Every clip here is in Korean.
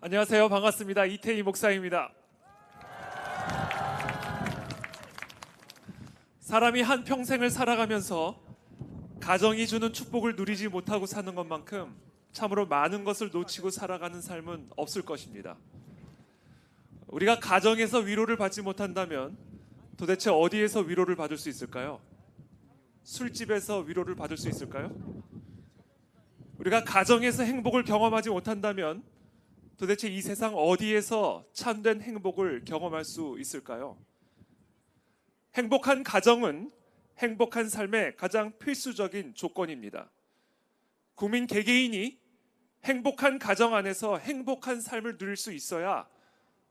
안녕하세요. 반갑습니다. 이태희 목사입니다. 사람이 한 평생을 살아가면서 가정이 주는 축복을 누리지 못하고 사는 것만큼 참으로 많은 것을 놓치고 살아가는 삶은 없을 것입니다. 우리가 가정에서 위로를 받지 못한다면 도대체 어디에서 위로를 받을 수 있을까요? 술집에서 위로를 받을 수 있을까요? 우리가 가정에서 행복을 경험하지 못한다면 도대체 이 세상 어디에서 참된 행복을 경험할 수 있을까요? 행복한 가정은 행복한 삶의 가장 필수적인 조건입니다. 국민 개개인이 행복한 가정 안에서 행복한 삶을 누릴 수 있어야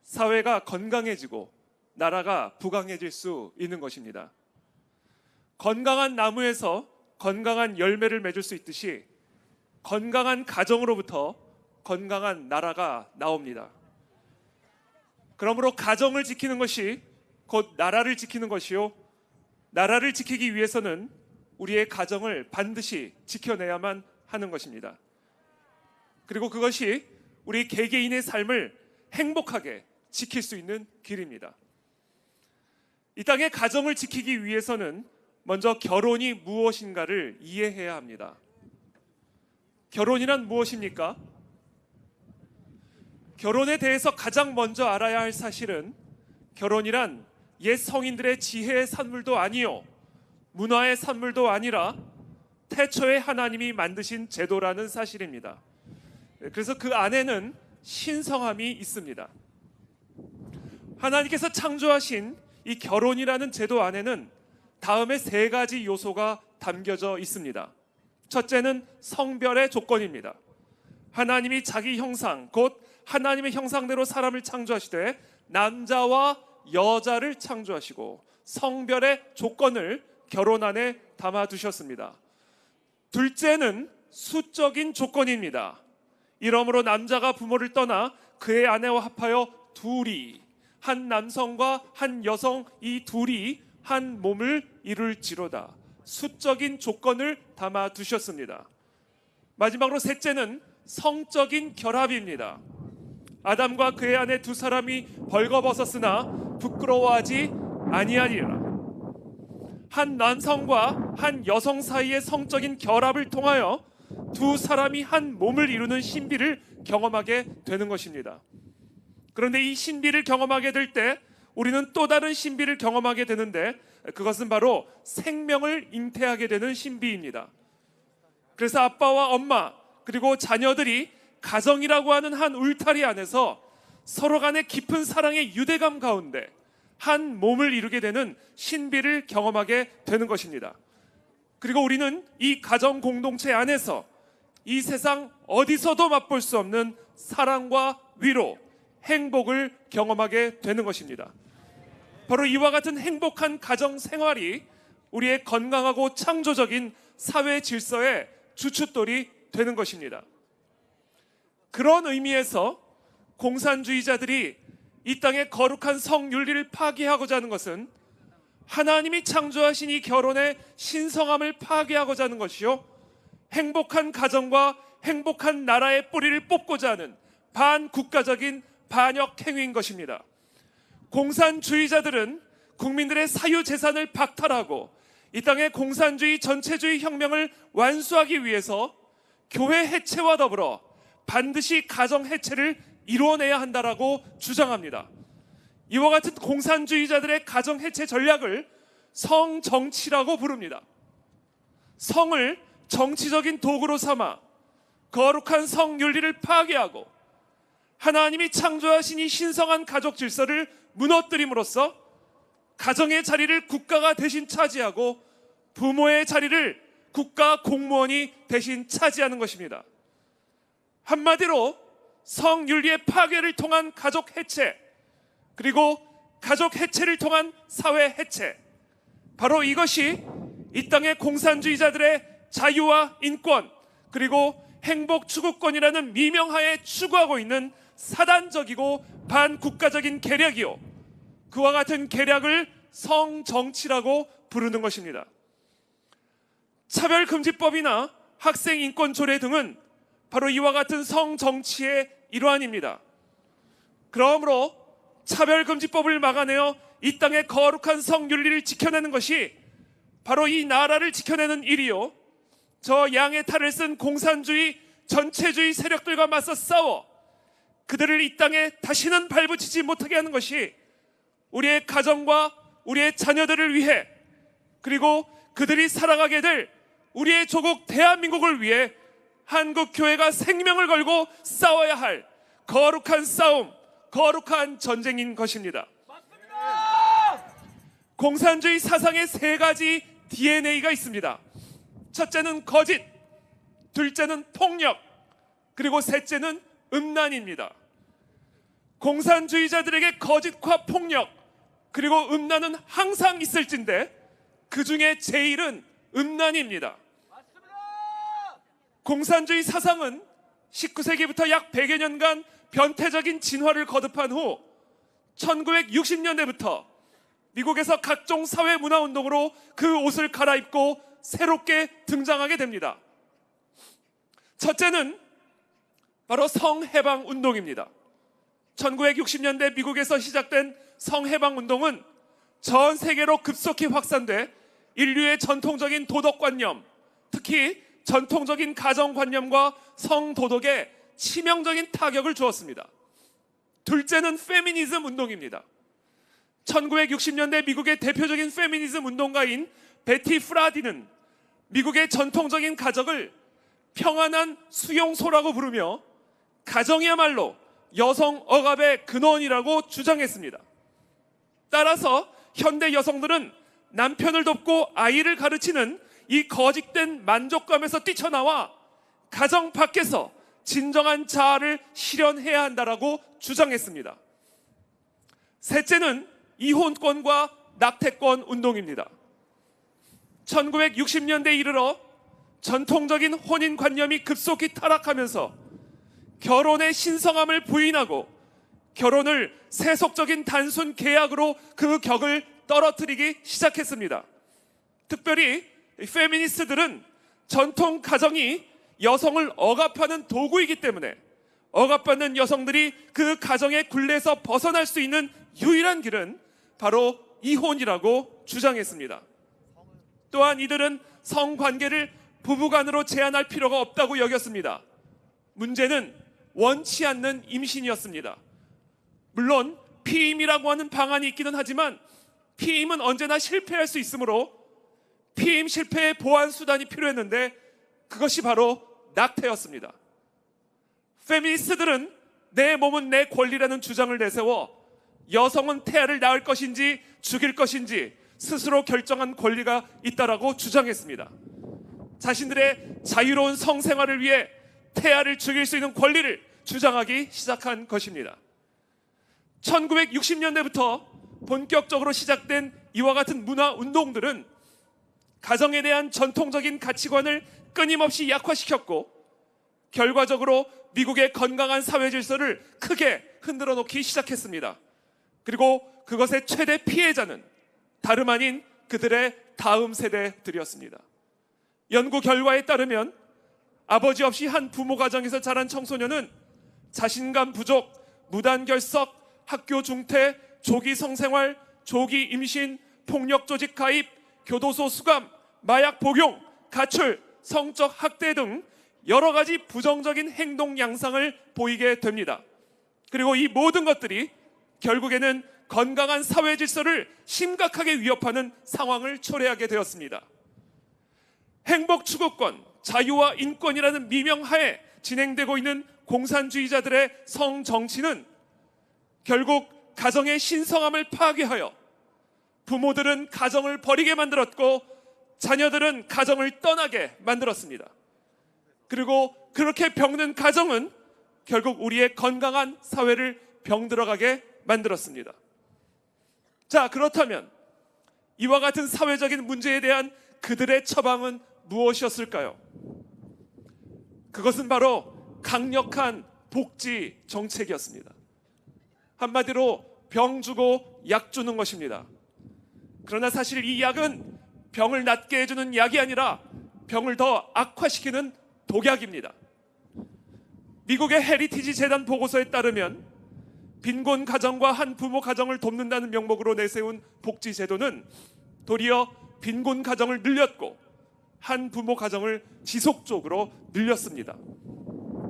사회가 건강해지고 나라가 부강해질 수 있는 것입니다. 건강한 나무에서 건강한 열매를 맺을 수 있듯이 건강한 가정으로부터 건강한 나라가 나옵니다. 그러므로 가정을 지키는 것이 곧 나라를 지키는 것이요, 나라를 지키기 위해서는 우리의 가정을 반드시 지켜내야만 하는 것입니다. 그리고 그것이 우리 개개인의 삶을 행복하게 지킬 수 있는 길입니다. 이 땅의 가정을 지키기 위해서는 먼저 결혼이 무엇인가를 이해해야 합니다. 결혼이란 무엇입니까? 결혼에 대해서 가장 먼저 알아야 할 사실은 결혼이란 옛 성인들의 지혜의 산물도 아니요, 문화의 산물도 아니라 태초에 하나님이 만드신 제도라는 사실입니다. 그래서 그 안에는 신성함이 있습니다. 하나님께서 창조하신 이 결혼이라는 제도 안에는 다음에 세 가지 요소가 담겨져 있습니다. 첫째는 성별의 조건입니다. 하나님이 자기 형상, 곧 하나님의 형상대로 사람을 창조하시되 남자와 여자를 창조하시고 성별의 조건을 결혼 안에 담아두셨습니다. 둘째는 수적인 조건입니다. 이러므로 남자가 부모를 떠나 그의 아내와 합하여 둘이, 한 남성과 한 여성, 이 둘이 한 몸을 이룰지로다. 수적인 조건을 담아두셨습니다. 마지막으로 셋째는 성적인 결합입니다. 아담과 그의 아내 두 사람이 벌거벗었으나 부끄러워하지 아니하리라. 한 남성과 한 여성 사이의 성적인 결합을 통하여 두 사람이 한 몸을 이루는 신비를 경험하게 되는 것입니다. 그런데 이 신비를 경험하게 될 때 우리는 또 다른 신비를 경험하게 되는데, 그것은 바로 생명을 잉태하게 되는 신비입니다. 그래서 아빠와 엄마 그리고 자녀들이 가정이라고 하는 한 울타리 안에서 서로 간의 깊은 사랑의 유대감 가운데 한 몸을 이루게 되는 신비를 경험하게 되는 것입니다. 그리고 우리는 이 가정 공동체 안에서 이 세상 어디서도 맛볼 수 없는 사랑과 위로, 행복을 경험하게 되는 것입니다. 바로 이와 같은 행복한 가정 생활이 우리의 건강하고 창조적인 사회 질서의 주춧돌이 되는 것입니다. 그런 의미에서 공산주의자들이 이 땅의 거룩한 성윤리를 파괴하고자 하는 것은 하나님이 창조하신 이 결혼의 신성함을 파괴하고자 하는 것이요, 행복한 가정과 행복한 나라의 뿌리를 뽑고자 하는 반국가적인 반역 행위인 것입니다. 공산주의자들은 국민들의 사유재산을 박탈하고 이 땅의 공산주의 전체주의 혁명을 완수하기 위해서 교회 해체와 더불어 반드시 가정 해체를 이루어내야 한다라고 주장합니다. 이와 같은 공산주의자들의 가정 해체 전략을 성정치라고 부릅니다. 성을 정치적인 도구로 삼아 거룩한 성윤리를 파괴하고 하나님이 창조하신 이 신성한 가족 질서를 무너뜨림으로써 가정의 자리를 국가가 대신 차지하고 부모의 자리를 국가 공무원이 대신 차지하는 것입니다. 한마디로 성윤리의 파괴를 통한 가족 해체, 그리고 가족 해체를 통한 사회 해체, 바로 이것이 이 땅의 공산주의자들의 자유와 인권 그리고 행복 추구권이라는 미명하에 추구하고 있는 사단적이고 반국가적인 계략이요, 그와 같은 계략을 성정치라고 부르는 것입니다. 차별금지법이나 학생인권조례 등은 바로 이와 같은 성정치의 일환입니다. 그러므로 차별금지법을 막아내어 이 땅의 거룩한 성윤리를 지켜내는 것이 바로 이 나라를 지켜내는 일이요, 저 양의 탈을 쓴 공산주의 전체주의 세력들과 맞서 싸워 그들을 이 땅에 다시는 발붙이지 못하게 하는 것이 우리의 가정과 우리의 자녀들을 위해, 그리고 그들이 살아가게 될 우리의 조국 대한민국을 위해 한국교회가 생명을 걸고 싸워야 할 거룩한 싸움, 거룩한 전쟁인 것입니다. 공산주의 사상의 세 가지 DNA가 있습니다. 첫째는 거짓, 둘째는 폭력, 그리고 셋째는 음란입니다. 공산주의자들에게 거짓과 폭력 그리고 음란은 항상 있을진데 그 중에 제일은 음란입니다. 공산주의 사상은 19세기부터 약 100여 년간 변태적인 진화를 거듭한 후 1960년대부터 미국에서 각종 사회문화운동으로 그 옷을 갈아입고 새롭게 등장하게 됩니다. 첫째는 바로 성해방운동입니다. 1960년대 미국에서 시작된 성해방운동은 전 세계로 급속히 확산돼 인류의 전통적인 도덕관념, 특히 전통적인 가정관념과 성도덕에 치명적인 타격을 주었습니다. 둘째는 페미니즘 운동입니다. 1960년대 미국의 대표적인 페미니즘 운동가인 베티 프라디는 미국의 전통적인 가정을 평안한 수용소라고 부르며 가정이야말로 여성 억압의 근원이라고 주장했습니다. 따라서 현대 여성들은 남편을 돕고 아이를 가르치는 이 거짓된 만족감에서 뛰쳐나와 가정 밖에서 진정한 자아를 실현해야 한다라고 주장했습니다. 셋째는 이혼권과 낙태권 운동입니다. 1960년대에 이르러 전통적인 혼인관념이 급속히 타락하면서 결혼의 신성함을 부인하고 결혼을 세속적인 단순 계약으로 그 격을 떨어뜨리기 시작했습니다. 특별히 페미니스트들은 전통 가정이 여성을 억압하는 도구이기 때문에 억압받는 여성들이 그 가정의 굴레에서 벗어날 수 있는 유일한 길은 바로 이혼이라고 주장했습니다. 또한 이들은 성관계를 부부간으로 제한할 필요가 없다고 여겼습니다. 문제는 원치 않는 임신이었습니다. 물론 피임이라고 하는 방안이 있기는 하지만 피임은 언제나 실패할 수 있으므로 피임 실패의 보완 수단이 필요했는데 그것이 바로 낙태였습니다. 페미니스트들은 내 몸은 내 권리라는 주장을 내세워 여성은 태아를 낳을 것인지 죽일 것인지 스스로 결정한 권리가 있다라고 주장했습니다. 자신들의 자유로운 성생활을 위해 태아를 죽일 수 있는 권리를 주장하기 시작한 것입니다. 1960년대부터 본격적으로 시작된 이와 같은 문화 운동들은 가정에 대한 전통적인 가치관을 끊임없이 약화시켰고 결과적으로 미국의 건강한 사회 질서를 크게 흔들어 놓기 시작했습니다. 그리고 그것의 최대 피해자는 다름 아닌 그들의 다음 세대들이었습니다. 연구 결과에 따르면 아버지 없이 한 부모 가정에서 자란 청소년은 자신감 부족, 무단결석, 학교 중퇴, 조기 성생활, 조기 임신, 폭력 조직 가입, 교도소 수감, 마약 복용, 가출, 성적 학대 등 여러 가지 부정적인 행동 양상을 보이게 됩니다. 그리고 이 모든 것들이 결국에는 건강한 사회 질서를 심각하게 위협하는 상황을 초래하게 되었습니다. 행복 추구권, 자유와 인권이라는 미명하에 진행되고 있는 공산주의자들의 성정치는 결국 가정의 신성함을 파괴하여 부모들은 가정을 버리게 만들었고 자녀들은 가정을 떠나게 만들었습니다. 그리고 그렇게 병든 가정은 결국 우리의 건강한 사회를 병들어가게 만들었습니다. 자, 그렇다면 이와 같은 사회적인 문제에 대한 그들의 처방은 무엇이었을까요? 그것은 바로 강력한 복지 정책이었습니다. 한마디로 병 주고 약 주는 것입니다. 그러나 사실 이 약은 병을 낫게 해주는 약이 아니라 병을 더 악화시키는 독약입니다. 미국의 헤리티지 재단 보고서에 따르면 빈곤 가정과 한 부모 가정을 돕는다는 명목으로 내세운 복지제도는 도리어 빈곤 가정을 늘렸고 한 부모 가정을 지속적으로 늘렸습니다.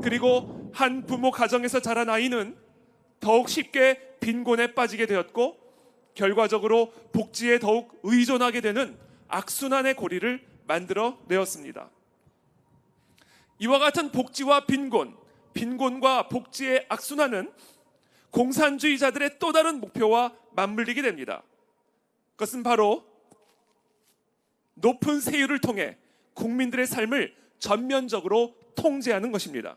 그리고 한 부모 가정에서 자란 아이는 더욱 쉽게 빈곤에 빠지게 되었고 결과적으로 복지에 더욱 의존하게 되는 악순환의 고리를 만들어 내었습니다. 이와 같은 복지와 빈곤, 빈곤과 복지의 악순환은 공산주의자들의 또 다른 목표와 맞물리게 됩니다. 그것은 바로 높은 세율을 통해 국민들의 삶을 전면적으로 통제하는 것입니다.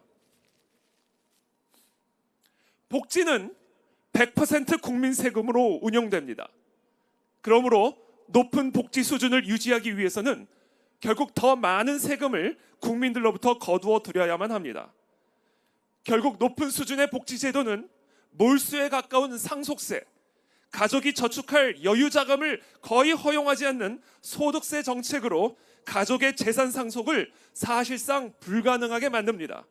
복지는 100% 국민 세금으로 운영됩니다. 그러므로 높은 복지 수준을 유지하기 위해서는 결국 더 많은 세금을 국민들로부터 거두어 들여야만 합니다. 결국 높은 수준의 복지 제도는 몰수에 가까운 상속세, 가족이 저축할 여유 자금을 거의 허용하지 않는 소득세 정책으로 가족의 재산 상속을 사실상 불가능하게 만듭니다.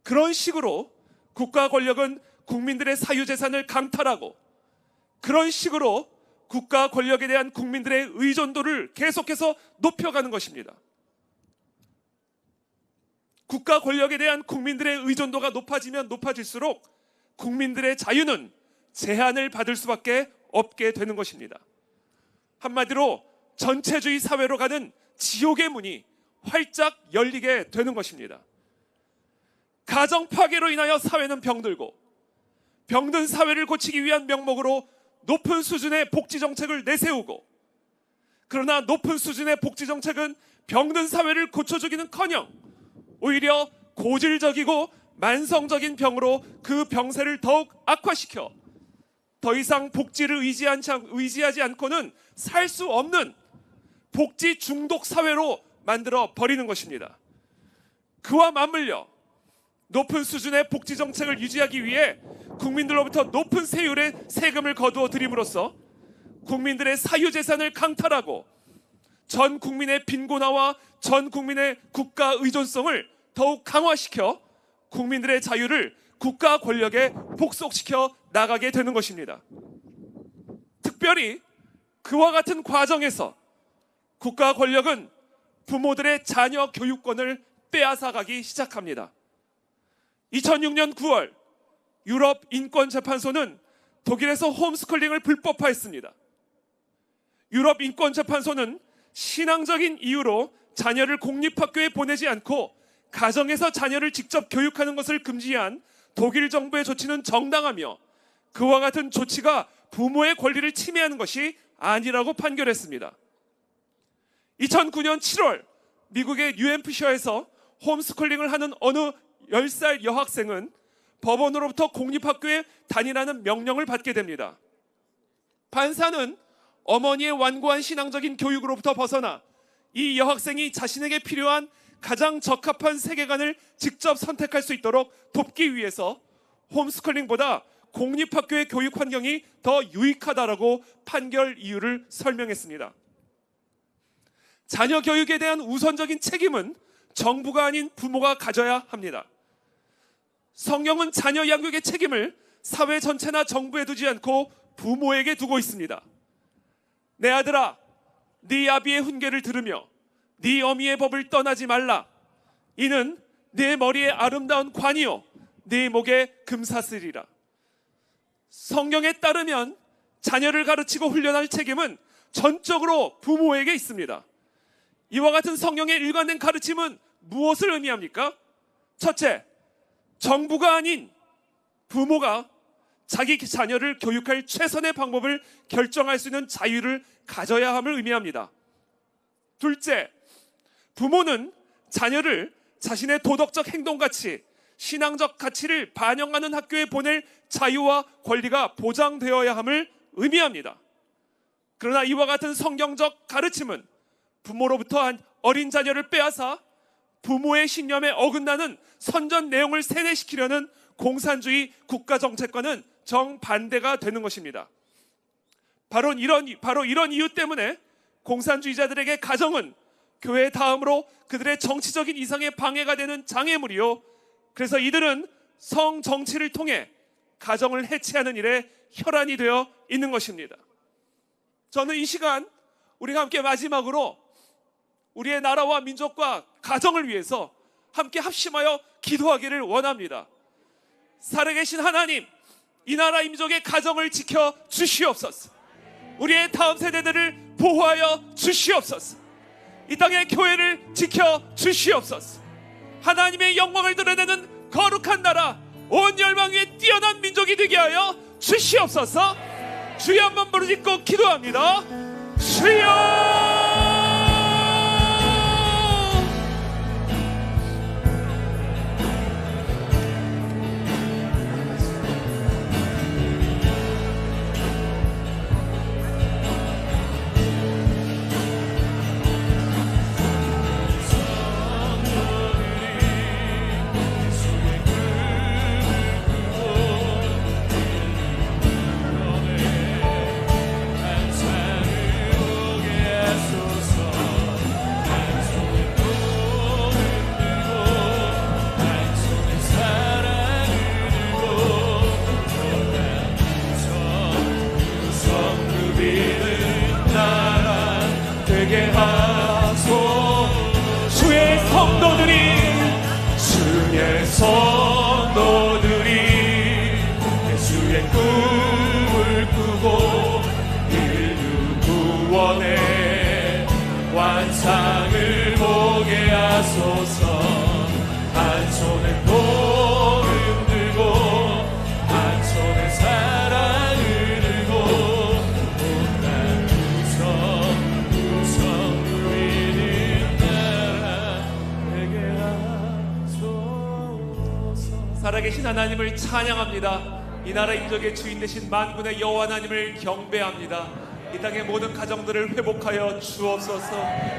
그런 식으로 국가 권력은 국민들의 사유재산을 강탈하고 그런 식으로 국가 권력에 대한 국민들의 의존도를 계속해서 높여가는 것입니다. 국가 권력에 대한 국민들의 의존도가 높아지면 높아질수록 국민들의 자유는 제한을 받을 수밖에 없게 되는 것입니다. 한마디로 전체주의 사회로 가는 지옥의 문이 활짝 열리게 되는 것입니다. 가정 파괴로 인하여 사회는 병들고 병든 사회를 고치기 위한 명목으로 높은 수준의 복지 정책을 내세우고 그러나 높은 수준의 복지 정책은 병든 사회를 고쳐주기는커녕 오히려 고질적이고 만성적인 병으로 그 병세를 더욱 악화시켜 더 이상 복지를 의지하지 않고는 살 수 없는 복지 중독 사회로 만들어 버리는 것입니다. 그와 맞물려 높은 수준의 복지 정책을 유지하기 위해 국민들로부터 높은 세율의 세금을 거두어 들임으로써 국민들의 사유재산을 강탈하고 전 국민의 빈곤화와 전 국민의 국가 의존성을 더욱 강화시켜 국민들의 자유를 국가 권력에 복속시켜 나가게 되는 것입니다. 특별히 그와 같은 과정에서 국가 권력은 부모들의 자녀 교육권을 빼앗아가기 시작합니다. 2006년 9월 유럽 인권재판소는 독일에서 홈스쿨링을 불법화했습니다. 유럽 인권재판소는 신앙적인 이유로 자녀를 공립학교에 보내지 않고 가정에서 자녀를 직접 교육하는 것을 금지한 독일 정부의 조치는 정당하며 그와 같은 조치가 부모의 권리를 침해하는 것이 아니라고 판결했습니다. 2009년 7월 미국의 뉴햄프셔에서 홈스쿨링을 하는 어느 10살 여학생은 법원으로부터 공립학교에 다니라는 명령을 받게 됩니다. 판사는 어머니의 완고한 신앙적인 교육으로부터 벗어나 이 여학생이 자신에게 필요한 가장 적합한 세계관을 직접 선택할 수 있도록 돕기 위해서 홈스쿨링보다 공립학교의 교육 환경이 더 유익하다라고 판결 이유를 설명했습니다. 자녀 교육에 대한 우선적인 책임은 정부가 아닌 부모가 가져야 합니다. 성경은 자녀 양육의 책임을 사회 전체나 정부에 두지 않고 부모에게 두고 있습니다. 내 아들아, 네 아비의 훈계를 들으며 네 어미의 법을 떠나지 말라. 이는 네 머리에 아름다운 관이요 네 목에 금사슬이라. 성경에 따르면 자녀를 가르치고 훈련할 책임은 전적으로 부모에게 있습니다. 이와 같은 성경의 일관된 가르침은 무엇을 의미합니까? 첫째, 정부가 아닌 부모가 자기 자녀를 교육할 최선의 방법을 결정할 수 있는 자유를 가져야 함을 의미합니다. 둘째, 부모는 자녀를 자신의 도덕적 행동가치, 신앙적 가치를 반영하는 학교에 보낼 자유와 권리가 보장되어야 함을 의미합니다. 그러나 이와 같은 성경적 가르침은 부모로부터 어린 자녀를 빼앗아 부모의 신념에 어긋나는 선전 내용을 세뇌시키려는 공산주의 국가정책과는 정반대가 되는 것입니다. 바로 이런 이유 때문에 공산주의자들에게 가정은 교회 다음으로 그들의 정치적인 이상에 방해가 되는 장애물이요, 그래서 이들은 성정치를 통해 가정을 해체하는 일에 혈안이 되어 있는 것입니다. 저는 이 시간 우리가 함께 마지막으로 우리의 나라와 민족과 가정을 위해서 함께 합심하여 기도하기를 원합니다. 살아계신 하나님, 이 나라 민족의 가정을 지켜 주시옵소서. 우리의 다음 세대들을 보호하여 주시옵소서. 이 땅의 교회를 지켜 주시옵소서. 하나님의 영광을 드러내는 거룩한 나라, 온 열방 위에 뛰어난 민족이 되게 하여 주시옵소서. 주여 한번 부르짖고 기도합니다. 주여! 성도들이 예수의 꿈을 꾸고 인류 구원의 완상을 보게 하소서. 한 손에 복음 들고 한 손에 사랑을 들고 온갖 구성 누리는 나라 되게 하소서. 살아계신 하나님을 찬양합니다. 이 나라 인족의 주인 되신 만군의 여호와 하나님을 경배합니다. 이 땅의 모든 가정들을 회복하여 주옵소서.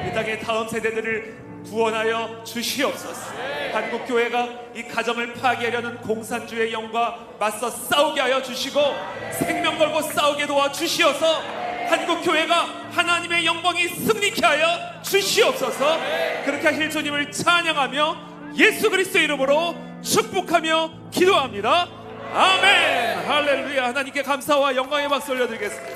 이 땅의 다음 세대들을 구원하여 주시옵소서. 한국교회가 이 가정을 파괴하려는 공산주의 영과 맞서 싸우게 하여 주시고 생명 걸고 싸우게 도와 주시어서 한국교회가 하나님의 영광이 승리케 하여 주시옵소서. 그렇게 하실 주님을 찬양하며 예수 그리스도의 이름으로 축복하며 기도합니다. 아멘. 할렐루야. 하나님께 감사와 영광의 박수 올려드리겠습니다.